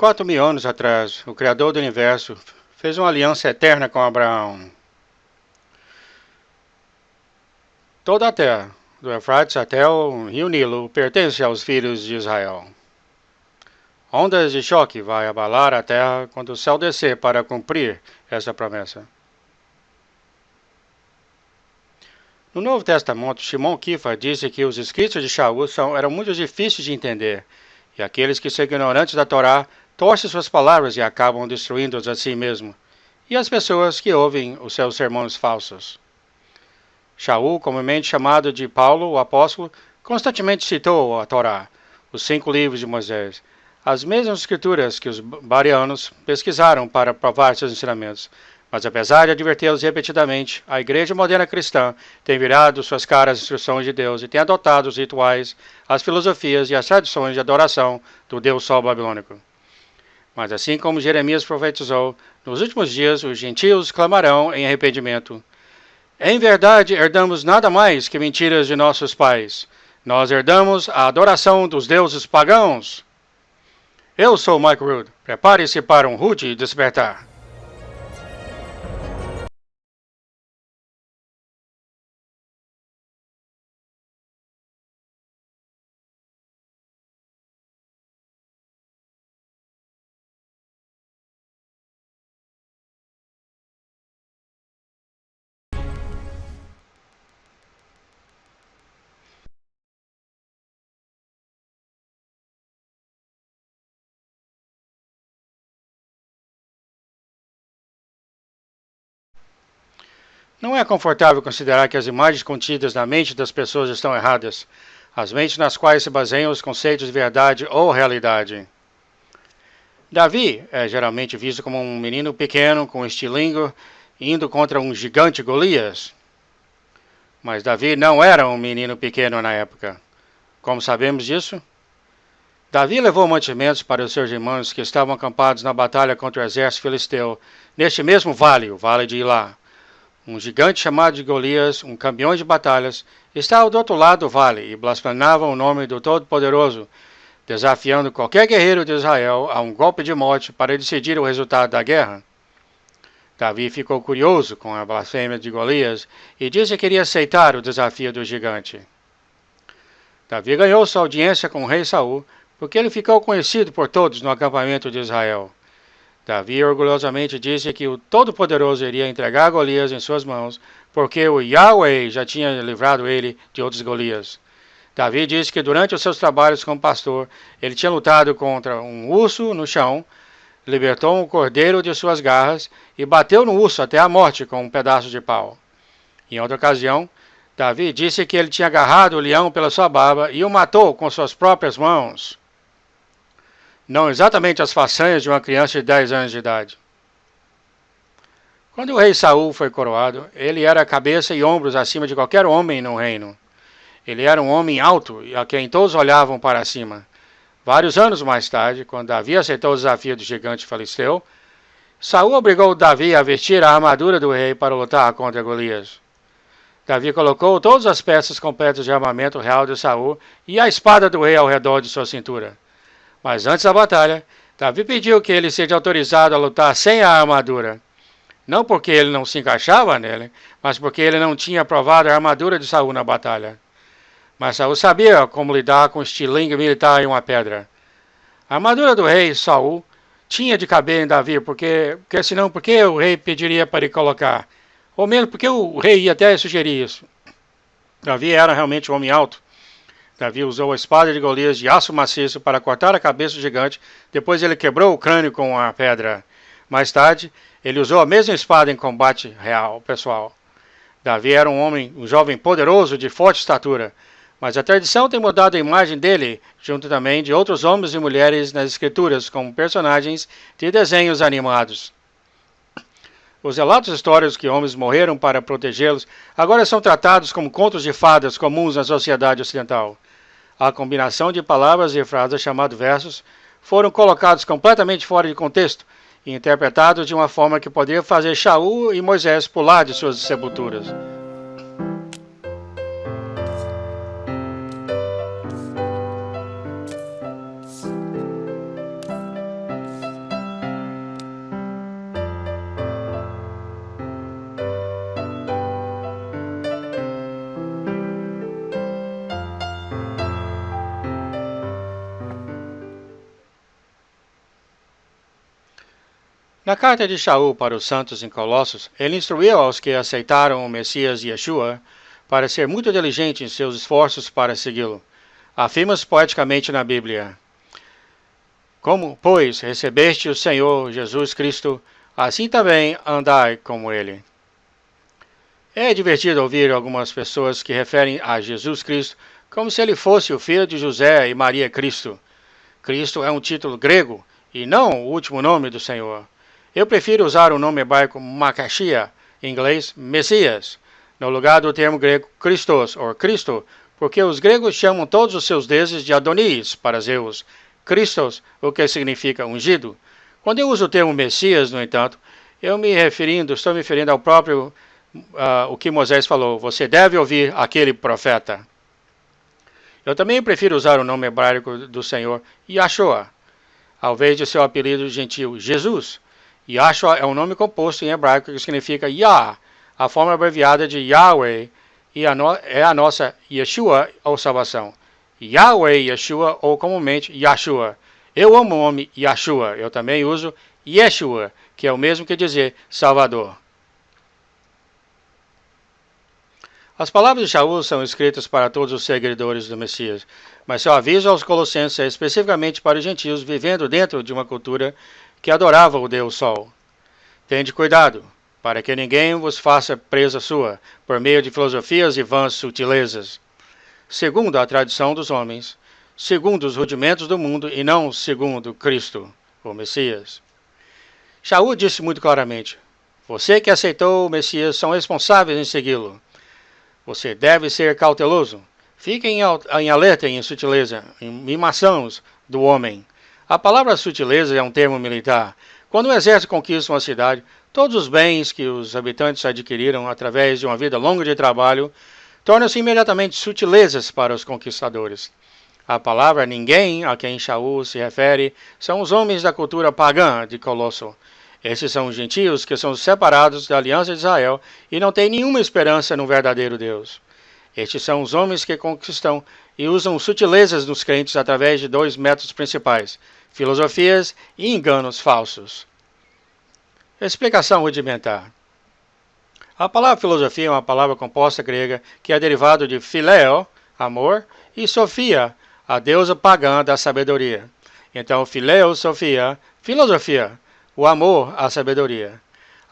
4.000 anos atrás, o Criador do Universo fez uma aliança eterna com Abraão. Toda a terra, do Eufrates até o rio Nilo, pertence aos filhos de Israel. Ondas de choque vai abalar a terra quando o céu descer para cumprir essa promessa. No Novo Testamento, Shimon Kifa disse que os escritos de Shaul eram muito difíceis de entender, e aqueles que são ignorantes da Torá torcem suas palavras e acabam destruindo-as a si mesmo, e as pessoas que ouvem os seus sermões falsos. Shaul, comumente chamado de Paulo, o apóstolo, constantemente citou a Torá, os 5 livros de Moisés, as mesmas escrituras que os barianos pesquisaram para provar seus ensinamentos. Mas apesar de advertê-los repetidamente, a igreja moderna cristã tem virado suas caras às instruções de Deus e tem adotado os rituais, as filosofias e as tradições de adoração do Deus Sol babilônico. Mas assim como Jeremias profetizou, nos últimos dias os gentios clamarão em arrependimento. Em verdade, herdamos nada mais que mentiras de nossos pais. Nós herdamos a adoração dos deuses pagãos. Eu sou Mike Rood. Prepare-se para um rude despertar. Não é confortável considerar que as imagens contidas na mente das pessoas estão erradas, as mentes nas quais se baseiam os conceitos de verdade ou realidade. Davi é geralmente visto como um menino pequeno com estilingue indo contra um gigante Golias. Mas Davi não era um menino pequeno na época. Como sabemos disso? Davi levou mantimentos para os seus irmãos que estavam acampados na batalha contra o exército filisteu, neste mesmo vale, o vale de Ilá. Um gigante chamado de Golias, um campeão de batalhas, estava do outro lado do vale e blasfemava o nome do Todo-Poderoso, desafiando qualquer guerreiro de Israel a um golpe de morte para decidir o resultado da guerra. Davi ficou curioso com a blasfêmia de Golias e disse que iria aceitar o desafio do gigante. Davi ganhou sua audiência com o rei Saul, porque ele ficou conhecido por todos no acampamento de Israel. Davi orgulhosamente disse que o Todo-Poderoso iria entregar Golias em suas mãos, porque o Yahweh já tinha livrado ele de outros Golias. Davi disse que durante os seus trabalhos como pastor, ele tinha lutado contra um urso no chão, libertou um cordeiro de suas garras e bateu no urso até a morte com um pedaço de pau. Em outra ocasião, Davi disse que ele tinha agarrado o leão pela sua barba e o matou com suas próprias mãos. Não exatamente as façanhas de uma criança de 10 anos de idade. Quando o rei Saul foi coroado, ele era a cabeça e ombros acima de qualquer homem no reino. Ele era um homem alto e a quem todos olhavam para cima. Vários anos mais tarde, quando Davi aceitou o desafio do gigante filisteu, Saul obrigou Davi a vestir a armadura do rei para lutar contra Golias. Davi colocou todas as peças completas de armamento real de Saul e a espada do rei ao redor de sua cintura. Mas antes da batalha, Davi pediu que ele seja autorizado a lutar sem a armadura. Não porque ele não se encaixava nele, mas porque ele não tinha provado a armadura de Saul na batalha. Mas Saul sabia como lidar com o estilingue militar e uma pedra. A armadura do rei Saul tinha de caber em Davi, porque senão por que o rei pediria para ele colocar? Ou mesmo porque o rei ia até sugerir isso. Davi era realmente um homem alto. Davi usou a espada de Golias de aço maciço para cortar a cabeça do gigante, depois ele quebrou o crânio com a pedra. Mais tarde, ele usou a mesma espada em combate real, pessoal. Davi era um jovem poderoso de forte estatura, mas a tradição tem mudado a imagem dele, junto também de outros homens e mulheres nas escrituras, como personagens de desenhos animados. Os relatos históricos que homens morreram para protegê-los agora são tratados como contos de fadas comuns na sociedade ocidental. A combinação de palavras e frases chamadas versos foram colocados completamente fora de contexto e interpretados de uma forma que poderia fazer Shaul e Moisés pular de suas sepulturas. Na carta de Shaul para os santos em Colossos, ele instruiu aos que aceitaram o Messias Yeshua para ser muito diligente em seus esforços para segui-lo. Afirma-se poeticamente na Bíblia: como, pois, recebeste o Senhor Jesus Cristo, assim também andai como ele. É divertido ouvir algumas pessoas que referem a Jesus Cristo como se ele fosse o filho de José e Maria Cristo. Cristo é um título grego e não o último nome do Senhor. Eu prefiro usar o nome hebraico Makashia, em inglês Messias, no lugar do termo grego Christos, ou Cristo, porque os gregos chamam todos os seus deuses de Adonis para Zeus, Christos, o que significa ungido. Quando eu uso o termo Messias, no entanto, estou me referindo ao próprio o que Moisés falou: você deve ouvir aquele profeta. Eu também prefiro usar o nome hebraico do Senhor, Yahshua, ao invés de seu apelido gentil, Jesus. Yahshua é um nome composto em hebraico que significa Yah, a forma abreviada de Yahweh, e é a nossa Yeshua, ou salvação. Yahweh Yeshua, ou comumente Yahshua. Eu amo o nome Yahshua. Eu também uso Yeshua, que é o mesmo que dizer Salvador. As palavras de Shaul são escritas para todos os seguidores do Messias, mas seu aviso aos Colossenses é especificamente para os gentios vivendo dentro de uma cultura que adorava o Deus Sol. Tende cuidado, para que ninguém vos faça presa sua, por meio de filosofias e vãs sutilezas, segundo a tradição dos homens, segundo os rudimentos do mundo e não segundo Cristo, o Messias. Shaul disse muito claramente: você que aceitou o Messias são responsáveis em segui-lo. Você deve ser cauteloso. Fique em alerta em sutileza, em mimações do homem. A palavra sutileza é um termo militar. Quando o exército conquista uma cidade, todos os bens que os habitantes adquiriram através de uma vida longa de trabalho tornam-se imediatamente sutilezas para os conquistadores. A palavra ninguém, a quem Shaul se refere, são os homens da cultura pagã de Colosso. Esses são os gentios que são separados da aliança de Israel e não têm nenhuma esperança no verdadeiro Deus. Estes são os homens que conquistam e usam sutilezas dos crentes através de dois métodos principais: filosofias e enganos falsos. Explicação rudimentar. A palavra filosofia é uma palavra composta grega que é derivado de phileo, amor, e sofia, a deusa pagã da sabedoria. Então, phileo, sofia, filosofia, o amor à sabedoria.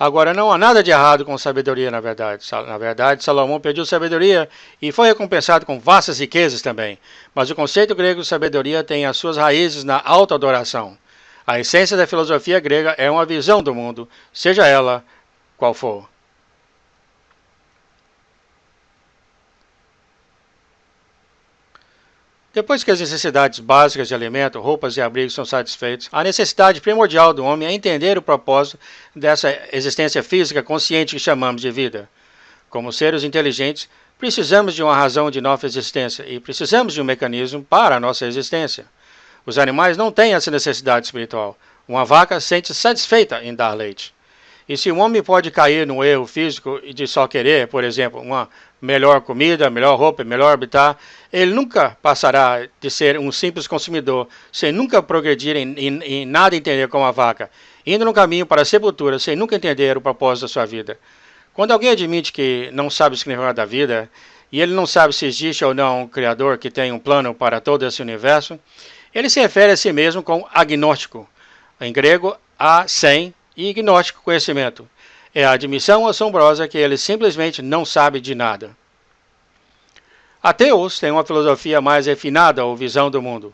Agora, não há nada de errado com sabedoria, na verdade. Na verdade, Salomão pediu sabedoria e foi recompensado com vastas riquezas também. Mas o conceito grego de sabedoria tem as suas raízes na autoadoração. A essência da filosofia grega é uma visão do mundo, seja ela qual for. Depois que as necessidades básicas de alimento, roupas e abrigo são satisfeitas, a necessidade primordial do homem é entender o propósito dessa existência física consciente que chamamos de vida. Como seres inteligentes, precisamos de uma razão de nossa existência e precisamos de um mecanismo para a nossa existência. Os animais não têm essa necessidade espiritual. Uma vaca sente-se satisfeita em dar leite. E se um homem pode cair no erro físico de só querer, por exemplo, uma melhor comida, melhor roupa, melhor habitat, ele nunca passará de ser um simples consumidor, sem nunca progredir em nada entender como a vaca, indo no caminho para a sepultura, sem nunca entender o propósito da sua vida. Quando alguém admite que não sabe o significado da vida, e ele não sabe se existe ou não um Criador que tem um plano para todo esse universo, ele se refere a si mesmo como agnóstico, em grego, sem e gnóstico, conhecimento. É a admissão assombrosa que ele simplesmente não sabe de nada. Ateus têm uma filosofia mais refinada ou visão do mundo.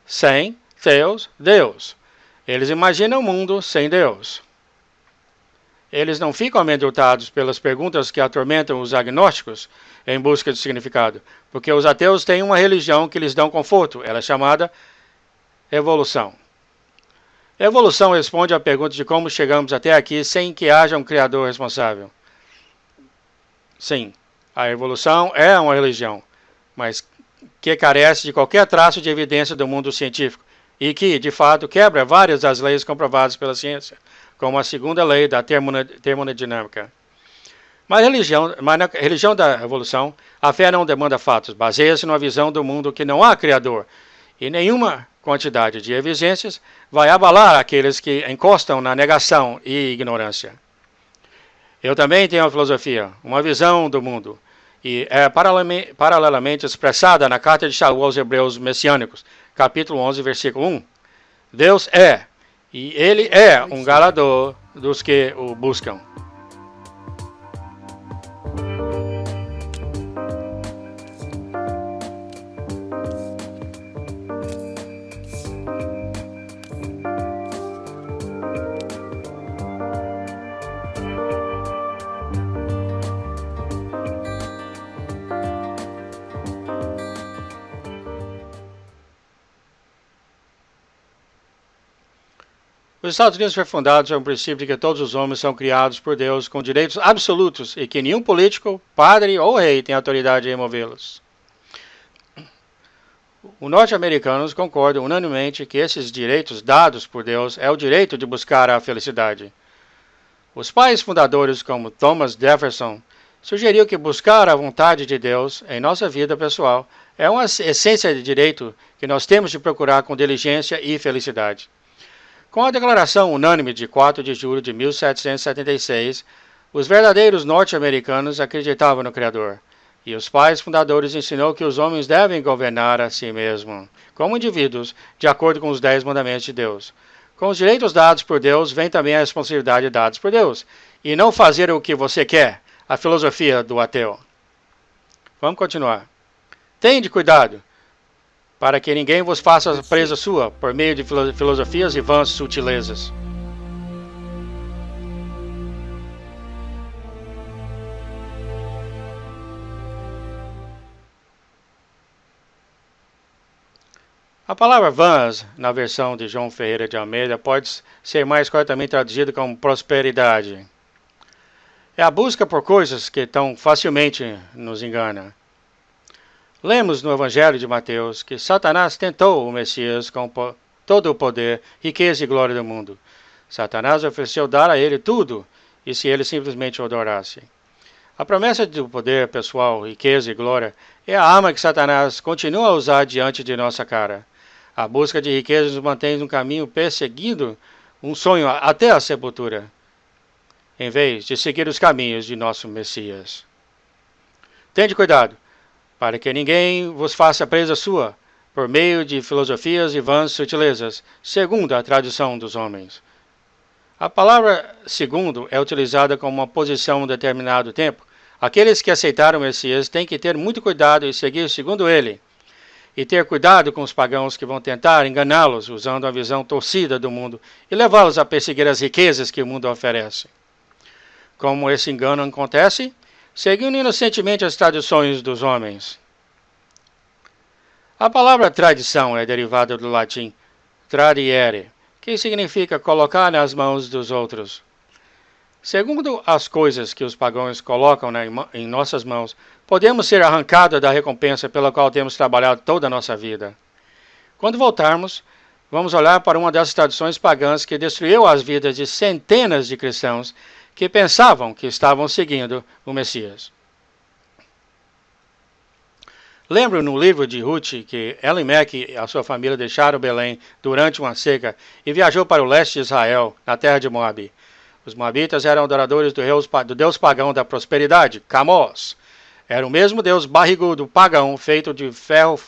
Sem, theos, Deus. Eles imaginam o mundo sem Deus. Eles não ficam amedrontados pelas perguntas que atormentam os agnósticos em busca de significado, porque os ateus têm uma religião que lhes dá conforto. Ela é chamada evolução. A evolução responde à pergunta de como chegamos até aqui sem que haja um criador responsável. Sim, a evolução é uma religião, mas que carece de qualquer traço de evidência do mundo científico e que, de fato, quebra várias das leis comprovadas pela ciência, como a segunda lei da termodinâmica. Mas na religião da evolução, a fé não demanda fatos, baseia-se numa visão do mundo que não há criador e nenhuma quantidade de evidências vai abalar aqueles que encostam na negação e ignorância. Eu também tenho uma filosofia, uma visão do mundo, e é paralelamente expressada na carta de Paulo aos Hebreus Messiânicos, capítulo 11, versículo 1. Deus é, e Ele é um galador dos que o buscam. Os Estados Unidos foi fundado sobre o princípio de que todos os homens são criados por Deus com direitos absolutos e que nenhum político, padre ou rei tem autoridade de removê-los. Os norte-americanos concordam unanimemente que esses direitos dados por Deus é o direito de buscar a felicidade. Os pais fundadores, como Thomas Jefferson, sugeriu que buscar a vontade de Deus em nossa vida pessoal é uma essência de direito que nós temos de procurar com diligência e felicidade. Com a declaração unânime de 4 de julho de 1776, os verdadeiros norte-americanos acreditavam no Criador, e os pais fundadores ensinou que os homens devem governar a si mesmos, como indivíduos, de acordo com os 10 mandamentos de Deus. Com os direitos dados por Deus, vem também a responsabilidade dada por Deus, e não fazer o que você quer, a filosofia do ateu. Vamos continuar. Tende cuidado, para que ninguém vos faça presa sua, por meio de filosofias e vãs sutilezas. A palavra vãs, na versão de João Ferreira de Almeida, pode ser mais corretamente traduzida como prosperidade. É a busca por coisas que tão facilmente nos engana. Lemos no Evangelho de Mateus que Satanás tentou o Messias com todo o poder, riqueza e glória do mundo. Satanás ofereceu dar a ele tudo, e se ele simplesmente o adorasse. A promessa do poder pessoal, riqueza e glória é a arma que Satanás continua a usar diante de nossa cara. A busca de riqueza nos mantém no caminho perseguindo um sonho até a sepultura, em vez de seguir os caminhos de nosso Messias. Tende cuidado, para que ninguém vos faça presa sua, por meio de filosofias e vãs sutilezas, segundo a tradição dos homens. A palavra segundo é utilizada como uma posição em determinado tempo. Aqueles que aceitaram o Messias têm que ter muito cuidado e seguir segundo ele, e ter cuidado com os pagãos que vão tentar enganá-los usando a visão torcida do mundo e levá-los a perseguir as riquezas que o mundo oferece. Como esse engano acontece? Seguindo inocentemente as tradições dos homens. A palavra tradição é derivada do latim tradiere, que significa colocar nas mãos dos outros. Segundo as coisas que os pagãos colocam em nossas mãos, podemos ser arrancados da recompensa pela qual temos trabalhado toda a nossa vida. Quando voltarmos, vamos olhar para uma dessas tradições pagãs que destruiu as vidas de centenas de cristãos que pensavam que estavam seguindo o Messias. Lembro no livro de Ruth que Elimelec e a sua família deixaram Belém durante uma seca e viajou para o leste de Israel, na terra de Moabe. Os moabitas eram adoradores do deus pagão da prosperidade, Camós. Era o mesmo deus barrigudo pagão feito de ferro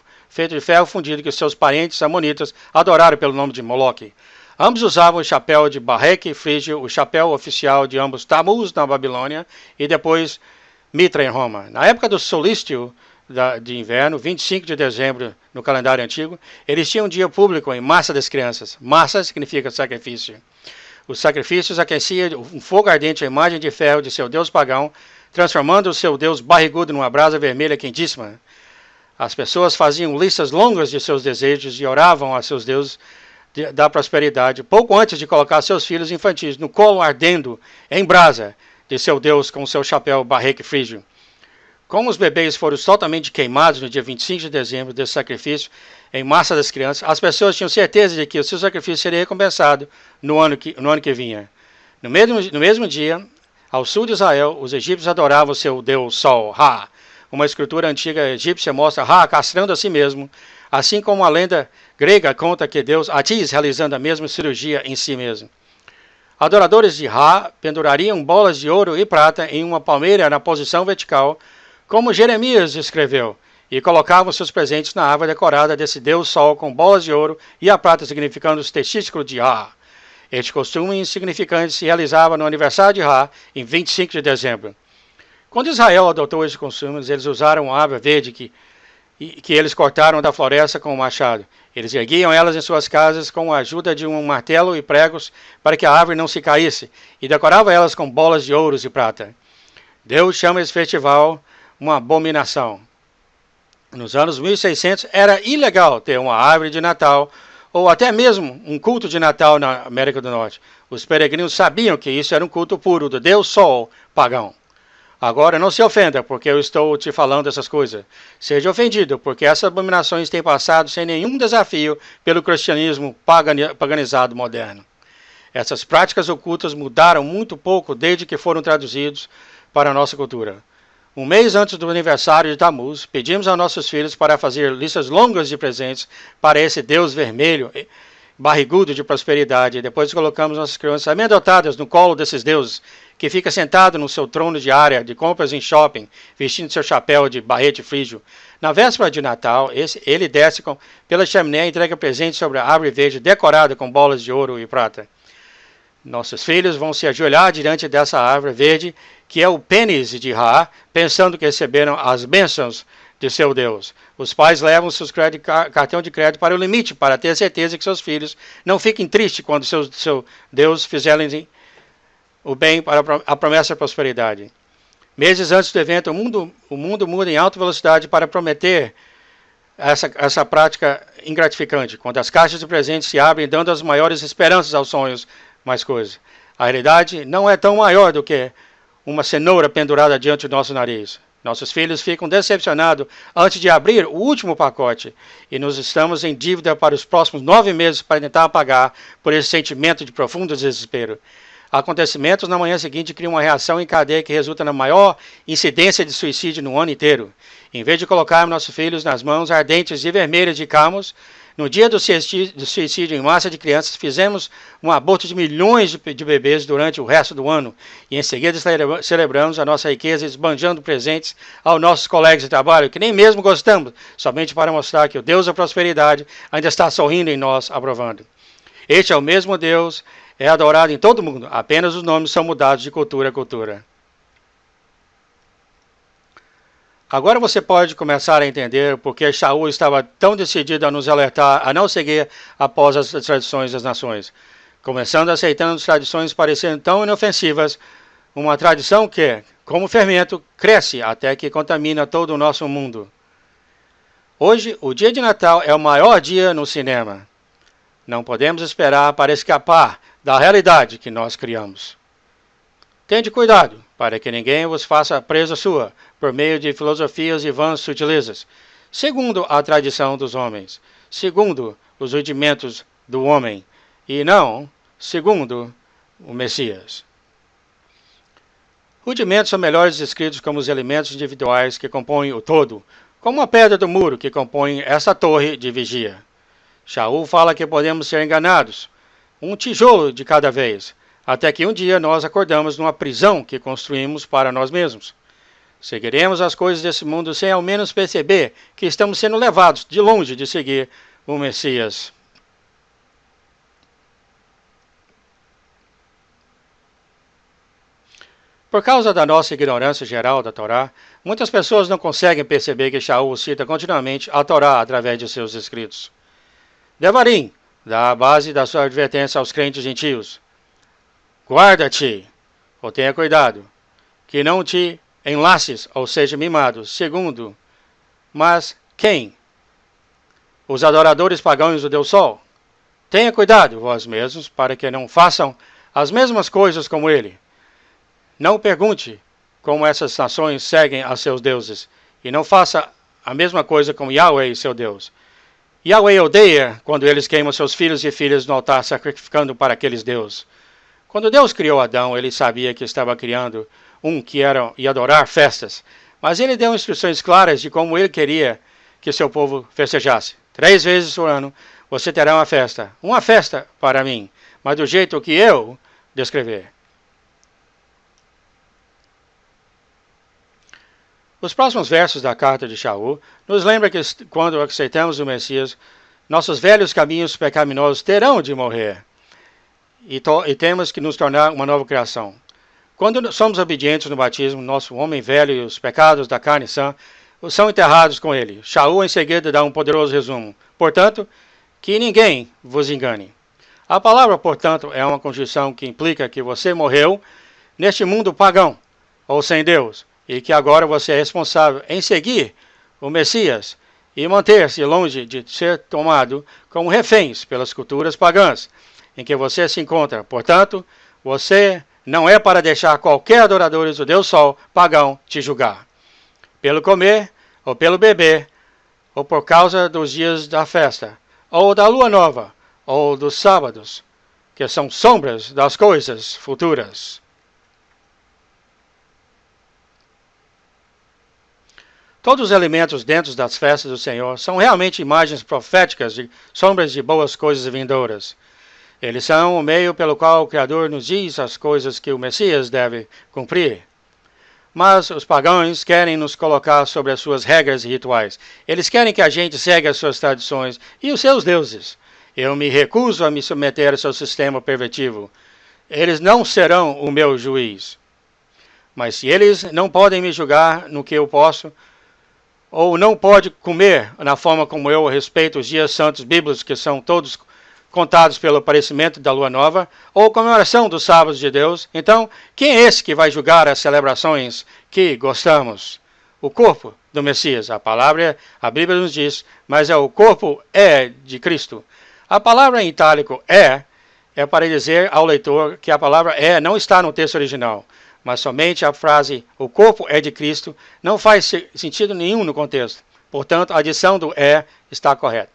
fundido que seus parentes amonitas adoraram pelo nome de Moloque. Ambos usavam o chapéu de barreque frígio, o chapéu oficial de ambos Tamuz na Babilônia e depois Mitra em Roma. Na época do solstício de inverno, 25 de dezembro no calendário antigo, eles tinham um dia público em massa das crianças. Massa significa sacrifício. Os sacrifícios aqueciam um fogo ardente à imagem de ferro de seu deus pagão, transformando o seu deus barrigudo numa brasa vermelha quentíssima. As pessoas faziam listas longas de seus desejos e oravam a seus deuses da prosperidade, pouco antes de colocar seus filhos infantis no colo ardendo em brasa de seu deus com seu chapéu barreque frígio. Como os bebês foram totalmente queimados no dia 25 de dezembro desse sacrifício, em massa das crianças, as pessoas tinham certeza de que o seu sacrifício seria recompensado no ano que vinha. No mesmo dia, ao sul de Israel, os egípcios adoravam o seu deus Sol, Ra. Uma escritura antiga egípcia mostra Ra castrando a si mesmo assim como a lenda grega conta que Deus Atis realizando a mesma cirurgia em si mesmo. Adoradores de Ra pendurariam bolas de ouro e prata em uma palmeira na posição vertical, como Jeremias escreveu, e colocavam seus presentes na árvore decorada desse Deus Sol com bolas de ouro e a prata significando os testículos de Ra. Este costume insignificante se realizava no aniversário de Ra, em 25 de dezembro. Quando Israel adotou esses costumes, eles usaram uma árvore verde que eles cortaram da floresta com um machado. Eles erguiam elas em suas casas com a ajuda de um martelo e pregos para que a árvore não se caísse, e decoravam elas com bolas de ouro e prata. Deus chama esse festival uma abominação. Nos anos 1600 era ilegal ter uma árvore de Natal ou até mesmo um culto de Natal na América do Norte. Os peregrinos sabiam que isso era um culto puro do Deus Sol pagão. Agora não se ofenda, porque eu estou te falando essas coisas. Seja ofendido, porque essas abominações têm passado sem nenhum desafio pelo cristianismo paganizado moderno. Essas práticas ocultas mudaram muito pouco desde que foram traduzidos para a nossa cultura. Um mês antes do aniversário de Tammuz, pedimos aos nossos filhos para fazer listas longas de presentes para esse Deus vermelho, barrigudo de prosperidade, e depois colocamos nossas crianças amedotadas no colo desses deuses, que fica sentado no seu trono de área de compras em shopping, vestindo seu chapéu de barrete frígio. Na véspera de Natal, ele desce pela chaminé e entrega presentes sobre a árvore verde decorada com bolas de ouro e prata. Nossos filhos vão se ajoelhar diante dessa árvore verde, que é o pênis de Ra, pensando que receberam as bênçãos de seu Deus. Os pais levam seus cartão de crédito para o limite, para ter certeza que seus filhos não fiquem tristes quando seu Deus fizerem o bem para a promessa de prosperidade. Meses antes do evento, o mundo muda em alta velocidade para prometer essa prática ingratificante, quando as caixas de presentes se abrem, dando as maiores esperanças aos sonhos, mais coisas. A realidade não é tão maior do que uma cenoura pendurada diante do nosso nariz. Nossos filhos ficam decepcionados antes de abrir o último pacote, e nós estamos em dívida para os próximos 9 meses para tentar pagar por esse sentimento de profundo desespero. Acontecimentos na manhã seguinte criam uma reação em cadeia que resulta na maior incidência de suicídio no ano inteiro. Em vez de colocarmos nossos filhos nas mãos ardentes e vermelhas de Camus, no dia do suicídio em massa de crianças, fizemos um aborto de milhões de bebês durante o resto do ano, e em seguida celebramos a nossa riqueza esbanjando presentes aos nossos colegas de trabalho, que nem mesmo gostamos, somente para mostrar que o Deus da prosperidade ainda está sorrindo em nós, aprovando. Este é o mesmo Deus, é adorado em todo mundo, apenas os nomes são mudados de cultura a cultura. Agora você pode começar a entender por que Shaul estava tão decidido a nos alertar a não seguir após as tradições das nações, começando aceitando as tradições parecendo tão inofensivas, uma tradição que, como fermento, cresce até que contamina todo o nosso mundo. Hoje, o dia de Natal é o maior dia no cinema. Não podemos esperar para escapar da realidade que nós criamos. Tende cuidado, para que ninguém vos faça presa sua, por meio de filosofias e vãs sutilezas, segundo a tradição dos homens, segundo os rudimentos do homem, e não segundo o Messias. Rudimentos são melhores descritos como os elementos individuais que compõem o todo, como a pedra do muro que compõe essa torre de vigia. Shaul fala que podemos ser enganados, um tijolo de cada vez, até que um dia nós acordamos numa prisão que construímos para nós mesmos. Seguiremos as coisas desse mundo sem ao menos perceber que estamos sendo levados de longe de seguir o Messias. Por causa da nossa ignorância geral da Torá, muitas pessoas não conseguem perceber que Shaul cita continuamente a Torá através de seus escritos. Devarim dá a base da sua advertência aos crentes gentios. Guarda-te, ou tenha cuidado, que não te enlaces, ou seja, mimado. Segundo, mas quem? Os adoradores pagãos do Deus Sol. Tenha cuidado, vós mesmos, para que não façam as mesmas coisas como ele. Não pergunte como essas nações seguem a seus deuses, e não faça a mesma coisa com Yahweh, seu Deus. Yahweh odeia quando eles queimam seus filhos e filhas no altar, sacrificando para aqueles deuses. Quando Deus criou Adão, ele sabia que estava criando que ia adorar festas, mas ele deu instruções claras de como ele queria que seu povo festejasse. 3 vezes por ano você terá uma festa para mim, mas do jeito que eu descrever. Os próximos versos da carta de Shaul nos lembram que quando aceitamos o Messias, nossos velhos caminhos pecaminosos terão de morrer e temos que nos tornar uma nova criação. Quando somos obedientes no batismo, nosso homem velho e os pecados da carne são enterrados com ele. Shaul em seguida dá um poderoso resumo. Portanto, que ninguém vos engane. A palavra, portanto, é uma conjunção que implica que você morreu neste mundo pagão, ou sem Deus, e que agora você é responsável em seguir o Messias e manter-se longe de ser tomado como reféns pelas culturas pagãs em que você se encontra. Portanto, você não é para deixar qualquer adorador do Deus Sol pagão te julgar, pelo comer, ou pelo beber, ou por causa dos dias da festa, ou da lua nova, ou dos sábados, que são sombras das coisas futuras. Todos os elementos dentro das festas do Senhor são realmente imagens proféticas de sombras de boas coisas vindouras. Eles são o meio pelo qual o Criador nos diz as coisas que o Messias deve cumprir. Mas os pagãos querem nos colocar sobre as suas regras e rituais. Eles querem que a gente segue as suas tradições e os seus deuses. Eu me recuso a me submeter ao seu sistema pervertido. Eles não serão o meu juiz. Mas se eles não podem me julgar no que eu posso, ou não pode comer na forma como eu respeito os dias santos bíblicos, que são todos contados pelo aparecimento da lua nova, ou comemoração dos sábados de Deus, então, quem é esse que vai julgar as celebrações que gostamos? O corpo do Messias. A Bíblia nos diz, mas o corpo é de Cristo. A palavra em itálico é para dizer ao leitor que a palavra não está no texto original, mas somente a frase o corpo é de Cristo não faz sentido nenhum no contexto. Portanto, a adição do está correta.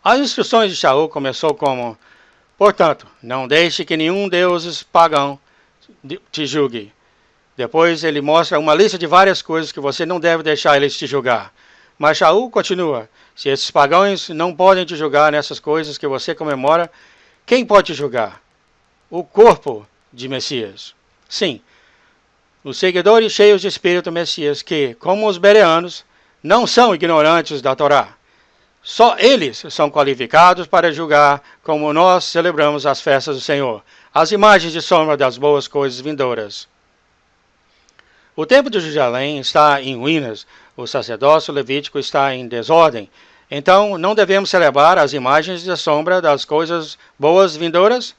As instruções de Shaul começou como: portanto, não deixe que nenhum deus pagão te julgue. Depois ele mostra uma lista de várias coisas que você não deve deixar eles te julgar. Mas Shaul continua: se esses pagãos não podem te julgar nessas coisas que você comemora, quem pode te julgar? O corpo de Messias. Sim, os seguidores cheios de espírito Messias que, como os bereanos, não são ignorantes da Torá. Só eles são qualificados para julgar como nós celebramos as festas do Senhor, as imagens de sombra das boas coisas vindouras. O templo de Jerusalém está em ruínas, o sacerdócio levítico está em desordem. Então, não devemos celebrar as imagens de sombra das coisas boas vindouras?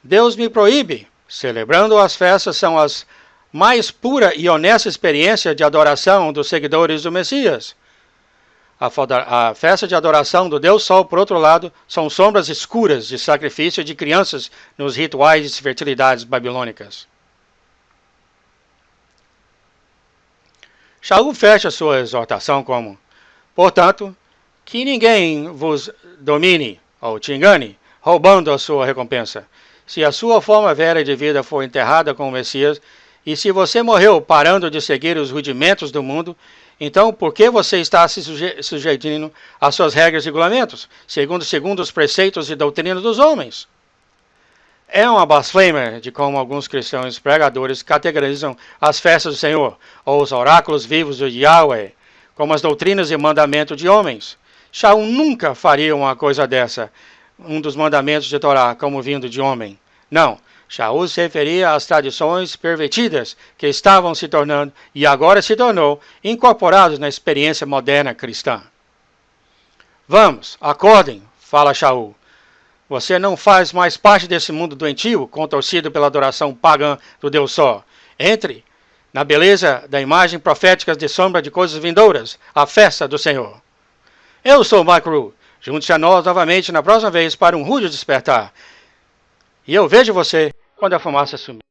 Deus me proíbe. Celebrando as festas são as mais pura e honesta experiência de adoração dos seguidores do Messias. A festa de adoração do Deus Sol, por outro lado, são sombras escuras de sacrifício de crianças nos rituais de fertilidades babilônicas. Shaul fecha sua exortação como: portanto, que ninguém vos domine ou te engane, roubando a sua recompensa. Se a sua forma velha de vida for enterrada com o Messias, e se você morreu parando de seguir os rudimentos do mundo, então por que você está se sujeitando às suas regras e regulamentos, segundo os preceitos e doutrinas dos homens? É uma blasfêmia de como alguns cristãos pregadores categorizam as festas do Senhor, ou os oráculos vivos de Yahweh, como as doutrinas e mandamentos de homens. Shaul nunca faria uma coisa dessa, um dos mandamentos de Torá, como vindo de homem. Não, Shaul se referia às tradições pervertidas que estavam se tornando, e agora se tornou, incorporados na experiência moderna cristã. Vamos, acordem, fala Shaul. Você não faz mais parte desse mundo doentio, contorcido pela adoração pagã do Deus Sol. Entre na beleza da imagem profética de sombra de coisas vindouras, a festa do Senhor. Eu sou Mike Rowe. Junte-se a nós novamente na próxima vez para um rude despertar. E eu vejo você quando a fumaça sumir.